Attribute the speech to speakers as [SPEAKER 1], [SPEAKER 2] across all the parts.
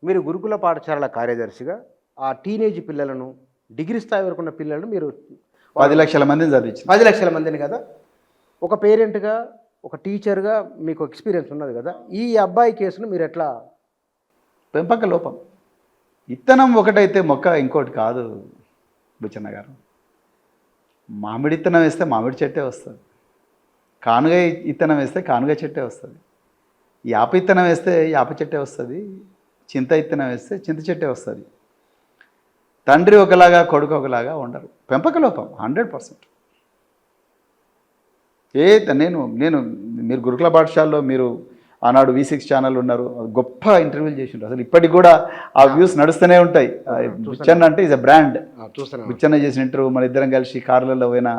[SPEAKER 1] మీరు గురుకుల పాఠశాలల కార్యదర్శిగా ఆ టీనేజ్ పిల్లలను, డిగ్రీ స్థాయి వరకు ఉన్న పిల్లలను మీరు
[SPEAKER 2] 10 లక్షల మందిని చదివించింది.
[SPEAKER 1] 10 లక్షల మందిని కదా, ఒక పేరెంట్గా, ఒక టీచర్గా మీకు ఎక్స్పీరియన్స్ ఉన్నది కదా, ఈ అబ్బాయి కేసును మీరు ఎట్లా?
[SPEAKER 2] పెంపక లోపం. ఇత్తనం ఒకటైతే మొక్క ఇంకోటి కాదు బుచ్చన్న గారు. మామిడి ఇత్తనం వేస్తే మామిడి చెట్టే వస్తుంది, కానుగ ఇత్తనం వేస్తే కానుగ చెట్టే వస్తుంది, యాప ఇత్తనం వేస్తే యాప చెట్టే వస్తుంది, చింత ఇత్తనం వేస్తే చింత చెట్టే వస్తుంది. తండ్రి ఒకలాగా కొడుకు ఒకలాగా ఉండరు. పెంపక లోపం 100%. నేను నేను మీరు గురుకుల పాఠశాలలో మీరు ఆనాడు V6 ఛానల్ ఉన్నారు, గొప్ప ఇంటర్వ్యూలు చేసిండ్రు. అసలు ఇప్పటికి కూడా ఆ వ్యూస్ నడుస్తూనే ఉంటాయి. బుచ్చన్న అంటే ఈజ్ అ బ్రాండ్. బుచ్చన్న చేసిన ఇంటర్వ్యూ, మన ఇద్దరం కలిసి కార్లలో పోయిన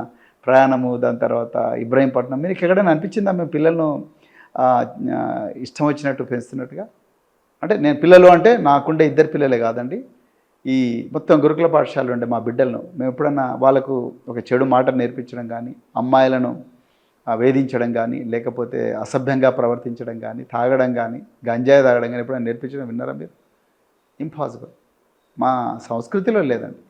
[SPEAKER 2] ప్రయాణము, దాని తర్వాత ఇబ్రాహీంపట్నం. మీకు ఎక్కడైనా అనిపించిందా మేము పిల్లలను ఇష్టం వచ్చినట్టు పెంచుతున్నట్టుగా? అంటే నేను పిల్లలు అంటే నాకుండే 2 పిల్లలే కాదండి, ఈ మొత్తం గురుకుల పాఠశాలలో ఉండే మా బిడ్డలను మేము ఎప్పుడన్నా వాళ్ళకు ఒక చెడు మాట నేర్పించడం కానీ, అమ్మాయిలను వేధించడం కానీ, లేకపోతే అసభ్యంగా ప్రవర్తించడం కానీ, తాగడం కానీ, గంజాయి తాగడం కానీ ఎప్పుడైనా నేర్పించడం విన్నారా మీరు? ఇంపాసిబుల్. మా సంస్కృతిలో లేదండి.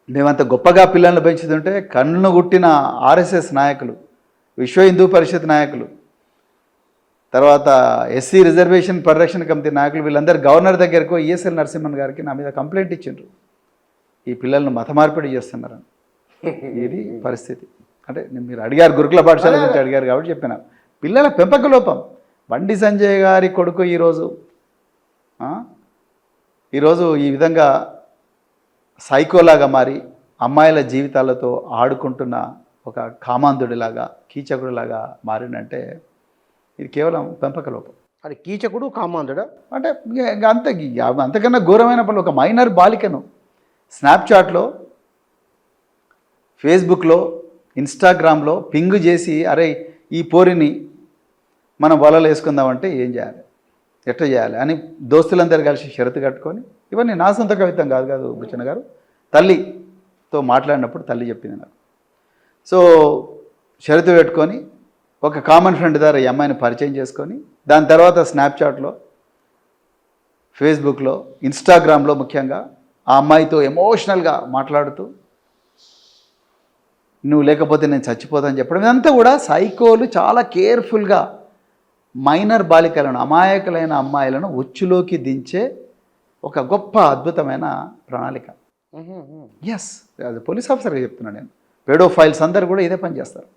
[SPEAKER 2] మేమంత గొప్పగా పిల్లలను పెంచుతుంటే కన్ను గుట్టిన RSS నాయకులు, విశ్వ హిందూ పరిషత్ నాయకులు, తర్వాత SC రిజర్వేషన్ పరిరక్షణ కమిటీ నాయకులు, వీళ్ళందరూ గవర్నర్ దగ్గరకు ESL నరసింహన్ గారికి నా మీద కంప్లైంట్ ఇచ్చిండ్రు, ఈ పిల్లలను మత మార్పిడి చేస్తున్నారని. ఇది పరిస్థితి. అంటే మీరు అడిగారు, గురుకుల పాఠశాల గురించి అడిగారు కాబట్టి చెప్పిన పిల్లల పెంపక లోపం. బండి సంజయ్ గారి కొడుకు ఈరోజు ఈ విధంగా సైకోలాగా మారి అమ్మాయిల జీవితాలతో ఆడుకుంటున్న ఒక కామాంధుడిలాగా, కీచకుడిలాగా మారిందంటే ఇది కేవలం పెంపక లోపం.
[SPEAKER 1] అది కీచకుడు, కామాంధుడా?
[SPEAKER 2] అంటే అంతకన్నా ఘోరమైన పనులు. ఒక మైనర్ బాలికను స్నాప్చాట్లో, ఫేస్బుక్లో, ఇన్స్టాగ్రామ్లో పింగ్ చేసి, అరే ఈ పోరిని మనం వలలు వేసుకుందామంటే ఏం చేయాలి, ఎట్లా చేయాలి అని దోస్తులందరూ కలిసి షరతు కట్టుకొని, ఇవన్నీ నా సొంత కవితం కాదు బుచ్చన్న గారు, తల్లితో మాట్లాడినప్పుడు తల్లి చెప్పింది నాకు. సో షరతు పెట్టుకొని ఒక కామన్ ఫ్రెండ్ ద్వారా ఈ అమ్మాయిని పరిచయం చేసుకొని, దాని తర్వాత స్నాప్చాట్లో, ఫేస్బుక్లో, ఇన్స్టాగ్రామ్లో ముఖ్యంగా ఆ అమ్మాయితో ఎమోషనల్గా మాట్లాడుతూ, నువ్వు లేకపోతే నేను చచ్చిపోతాను చెప్పడం, ఇదంతా కూడా సైకోలు చాలా కేర్ఫుల్గా మైనర్ బాలికలను, అమాయకులైన అమ్మాయిలను ఉచ్చులోకి దించే ఒక గొప్ప అద్భుతమైన ప్రణాళిక. ఎస్, అది పోలీస్ ఆఫీసర్గా చెప్తున్నాను నేను. పెడోఫైల్స్ అందరూ కూడా ఇదే పని చేస్తారు.